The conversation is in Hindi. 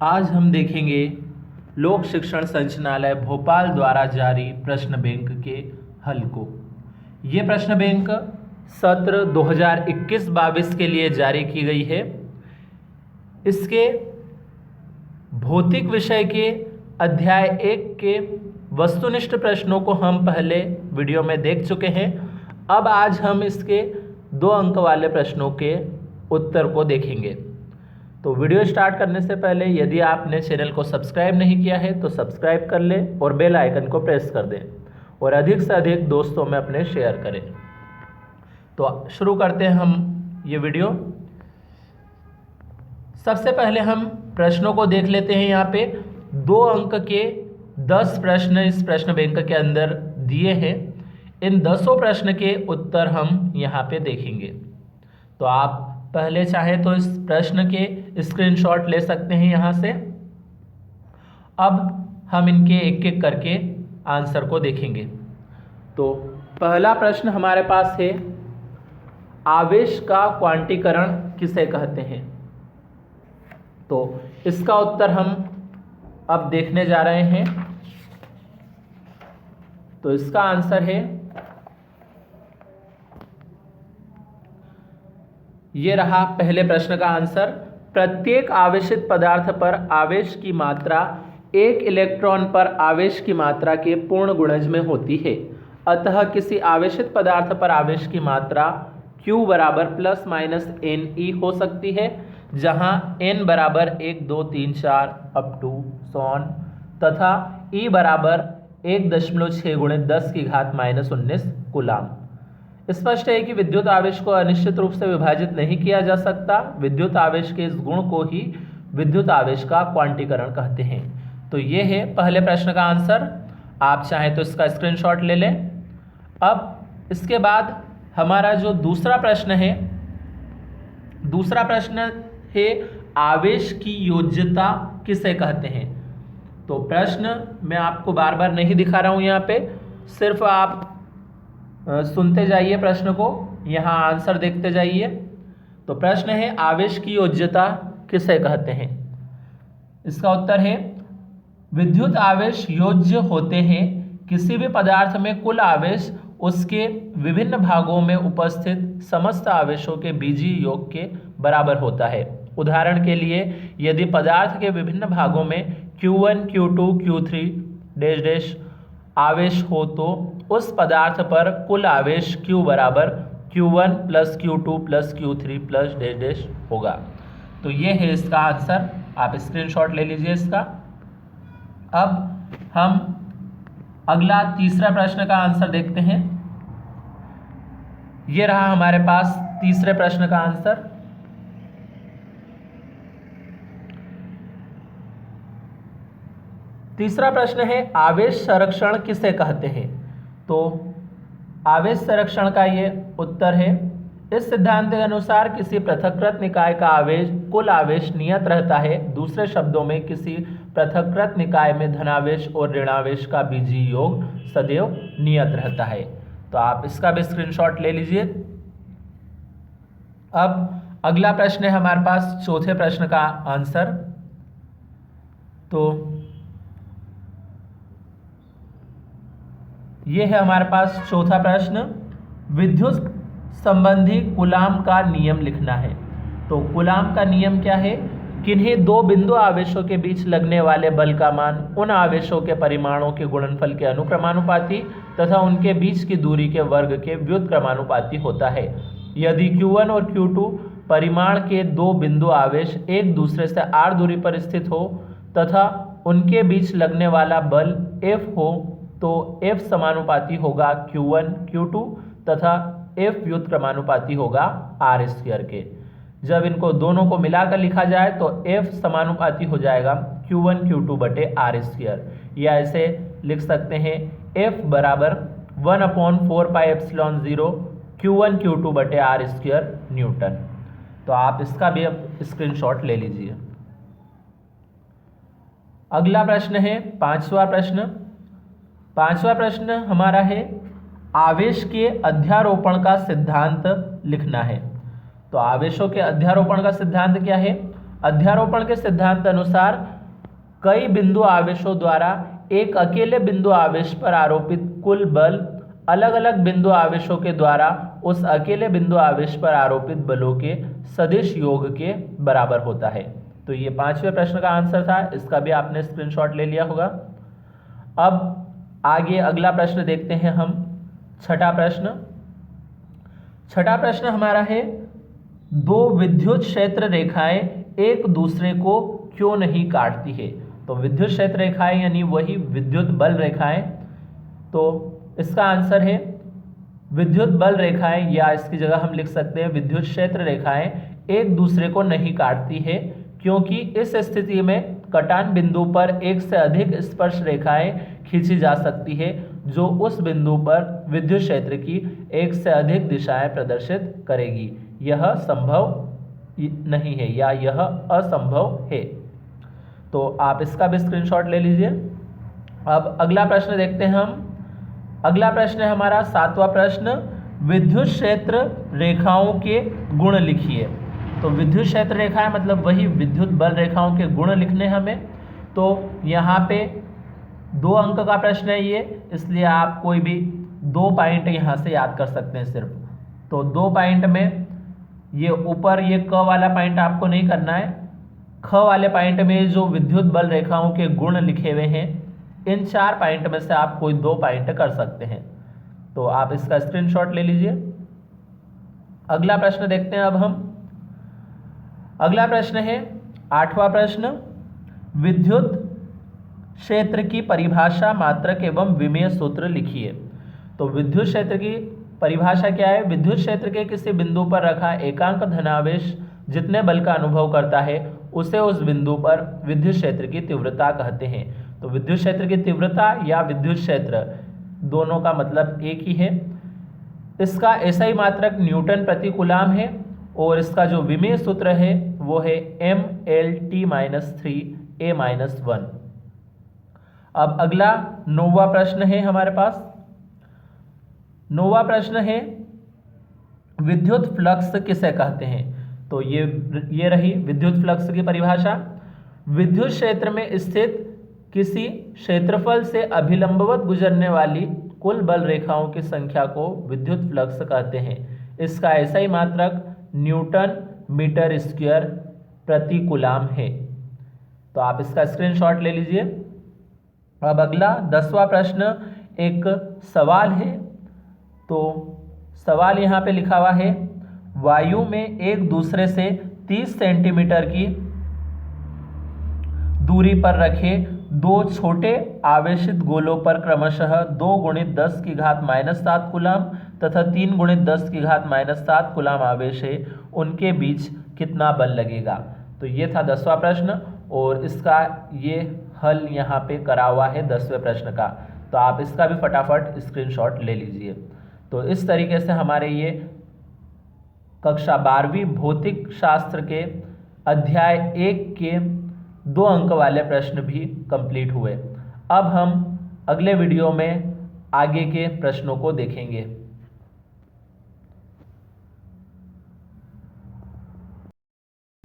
आज हम देखेंगे लोक शिक्षण संचालनालय भोपाल द्वारा जारी प्रश्न बैंक के हल को। ये प्रश्न बैंक सत्र 2021-22 के लिए जारी की गई है। इसके भौतिक विषय के अध्याय 1 के वस्तुनिष्ठ प्रश्नों को हम पहले वीडियो में देख चुके हैं। अब आज हम इसके 2 अंक वाले प्रश्नों के उत्तर को देखेंगे। तो वीडियो स्टार्ट करने से पहले यदि आपने चैनल को सब्सक्राइब नहीं किया है तो सब्सक्राइब कर लें और बेल आइकन को प्रेस कर दें और अधिक से अधिक दोस्तों में अपने शेयर करें। तो शुरू करते हैं हम ये वीडियो। सबसे पहले हम प्रश्नों को देख लेते हैं। यहाँ पे 2 अंक के 10 प्रश्न इस प्रश्न बैंक के अंदर दिए हैं। इन 10 प्रश्न के उत्तर हम यहाँ पे देखेंगे। तो आप पहले चाहे तो इस प्रश्न के स्क्रीनशॉट ले सकते हैं यहाँ से। अब हम इनके एक एक करके आंसर को देखेंगे। तो पहला प्रश्न हमारे पास है, आवेश का क्वांटीकरण किसे कहते हैं? तो इसका उत्तर हम अब देखने जा रहे हैं। तो इसका आंसर है, ये रहा पहले प्रश्न का आंसर। प्रत्येक आवेशित पदार्थ पर आवेश की मात्रा एक इलेक्ट्रॉन पर आवेश की मात्रा के पूर्ण गुणज में होती है। अतः किसी आवेशित पदार्थ पर आवेश की मात्रा Q बराबर ±NE हो सकती है, जहां N बराबर 1 2 3 4 अप टू सोन तथा E बराबर 1.6 × 10⁻⁻19 कूलाम। स्पष्ट है कि विद्युत आवेश को अनिश्चित रूप से विभाजित नहीं किया जा सकता। विद्युत आवेश के इस गुण को ही विद्युत आवेश का क्वांटीकरण कहते हैं। तो ये है पहले प्रश्न का आंसर। आप चाहें तो इसका स्क्रीनशॉट ले लें। अब इसके बाद हमारा जो दूसरा प्रश्न है, दूसरा प्रश्न है, आवेश की योज्यता किसे कहते हैं? तो प्रश्न मैं आपको बार बार नहीं दिखा रहा हूं, यहाँ पे सिर्फ आप सुनते जाइए प्रश्न को, यहाँ आंसर देखते जाइए। तो प्रश्न है, आवेश की योज्यता किसे कहते हैं? इसका उत्तर है, विद्युत आवेश योज्य होते हैं किसी भी पदार्थ में कुल आवेश उसके विभिन्न भागों में उपस्थित समस्त आवेशों के बीजीय योग के बराबर होता है। उदाहरण के लिए, यदि पदार्थ के विभिन्न भागों में Q1 Q2 Q3 आवेश हो तो उस पदार्थ पर कुल आवेश Q बराबर Q1 + Q2 + Q3 + होगा। तो ये है इसका आंसर। आप स्क्रीनशॉट ले लीजिए इसका। अब हम अगला तीसरा प्रश्न का आंसर देखते हैं। ये रहा हमारे पास तीसरे प्रश्न का आंसर। तीसरा प्रश्न है, आवेश संरक्षण किसे कहते हैं? तो आवेश संरक्षण का ये उत्तर है, इस सिद्धांत के अनुसार किसी पृथक्कृत निकाय का आवेश कुल आवेश नियत रहता है। दूसरे शब्दों में, किसी पृथक्कृत निकाय में धनावेश और ऋणावेश का बीजीय योग सदैव नियत रहता है। तो आप इसका भी स्क्रीनशॉट ले लीजिए। अब अगला प्रश्न है हमारे पास चौथे प्रश्न का आंसर। तो ये है हमारे पास चौथा प्रश्न, विद्युत संबंधी कूलाम का नियम लिखना है। तो कूलाम का नियम क्या है? किन्हीं 2 बिंदु आवेशों के बीच लगने वाले बल का मान उन आवेशों के परिमाणों के गुणनफल के अनुक्रमानुपाती तथा उनके बीच की दूरी के वर्ग के व्युत्क्रमानुपाती होता है। यदि Q1 और Q2 परिमाण के 2 बिंदु आवेश एक दूसरे से r दूरी पर स्थित हो तथा उनके बीच लगने वाला बल F हो, तो F समानुपाती होगा Q1 Q2 तथा F व्युत्क्रमानुपाती होगा r² के। जब इनको दोनों को मिलाकर लिखा जाए तो F समानुपाती हो जाएगा Q1 Q2 बटे r², या ऐसे लिख सकते हैं F बराबर 1/4πε0 Q1 Q2 बटे r² न्यूटन। तो आप इसका भी अब स्क्रीनशॉट ले लीजिए। अगला प्रश्न है पांचवा प्रश्न हमारा है, आवेश के अध्यारोपण का सिद्धांत लिखना है। तो आवेशों के अध्यारोपण का सिद्धांत क्या है? अध्यारोपण के सिद्धांत अनुसार कई बिंदु आवेशों द्वारा एक अकेले बिंदु आवेश पर आरोपित कुल बल अलग अलग बिंदु आवेशों के द्वारा उस अकेले बिंदु आवेश पर आरोपित बलों के सदिश योग के बराबर होता है। तो ये 5वें प्रश्न का आंसर था, इसका भी आपने स्क्रीनशॉट ले लिया होगा। अब आगे अगला प्रश्न देखते हैं हम, छठा प्रश्न हमारा है, दो विद्युत क्षेत्र रेखाएं एक दूसरे को क्यों नहीं काटती है। तो विद्युत क्षेत्र रेखाएं यानी वही विद्युत बल रेखाएं, तो इसका आंसर है विद्युत बल रेखाएं, या इसकी जगह हम लिख सकते हैं विद्युत क्षेत्र रेखाएं एक दूसरे को नहीं काटती है, क्योंकि इस स्थिति में कटान बिंदु पर एक से अधिक स्पर्श रेखाएं खींची जा सकती है, जो उस बिंदु पर विद्युत क्षेत्र की एक से अधिक दिशाएं प्रदर्शित करेगी। यह संभव नहीं है या यह असंभव है। तो आप इसका भी स्क्रीनशॉट ले लीजिए। अब अगला प्रश्न देखते हैं हम। अगला प्रश्न है हमारा 7वां प्रश्न, विद्युत क्षेत्र रेखाओं के गुण लिखिए। तो विद्युत क्षेत्र रेखाएं मतलब वही विद्युत बल रेखाओं के गुण लिखने हमें। तो यहाँ पे 2 अंक का प्रश्न है ये, इसलिए आप कोई भी 2 पॉइंट यहाँ से याद कर सकते हैं सिर्फ। तो 2 पॉइंट में ये ऊपर ये क वाला पॉइंट आपको नहीं करना है, ख वाले पॉइंट में जो विद्युत बल रेखाओं के गुण लिखे हुए हैं, इन 4 पॉइंट में से आप कोई 2 पॉइंट कर सकते हैं। तो आप इसका स्क्रीनशॉट ले लीजिए। अगला प्रश्न देखते हैं अब हम। अगला प्रश्न है 8वां प्रश्न, विद्युत क्षेत्र की परिभाषा, मात्रक एवं विमेय सूत्र लिखिए। तो विद्युत क्षेत्र की परिभाषा क्या है? विद्युत क्षेत्र के किसी बिंदु पर रखा एकांक धनावेश जितने बल का अनुभव करता है उसे उस बिंदु पर विद्युत क्षेत्र की तीव्रता कहते हैं। तो विद्युत क्षेत्र की तीव्रता या विद्युत क्षेत्र दोनों का मतलब एक ही है। इसका एसआई मात्रक न्यूटन प्रति कूलाम है और इसका जो विमेय सूत्र है वो है mL_T-3A-1। अब अगला 9वां प्रश्न है हमारे पास। 9वां प्रश्न है, विद्युत फ्लक्स किसे कहते हैं? तो ये रही विद्युत फ्लक्स की परिभाषा। विद्युत क्षेत्र में स्थित किसी क्षेत्रफल से अभिलंबवत गुजरने वाली कुल बल रेखाओं की संख्या को विद्युत फ्लक्स कहते हैं। इसका एसआई मात्रक न्यूटन मीटर स्क्वायर प्रति कूलाम है। तो आप इसका स्क्रीनशॉट ले लीजिए। अब अगला 10वां प्रश्न एक सवाल है। तो सवाल यहाँ पे लिखा हुआ है, वायु में एक दूसरे से 30 सेंटीमीटर की दूरी पर रखे 2 छोटे आवेशित गोलों पर क्रमशः 2 × 10⁻⁻7 कूलाम तथा 3 × 10⁻⁻7 कूलाम आवेश है, उनके बीच कितना बल लगेगा? तो ये था 10वां प्रश्न और इसका ये हल यहाँ पे करा हुआ है 10वें प्रश्न का। तो आप इसका भी फटाफट स्क्रीनशॉट ले लीजिए। तो इस तरीके से हमारे ये कक्षा 12वीं भौतिक शास्त्र के अध्याय 1 के 2 अंक वाले प्रश्न भी कंप्लीट हुए। अब हम अगले वीडियो में आगे के प्रश्नों को देखेंगे।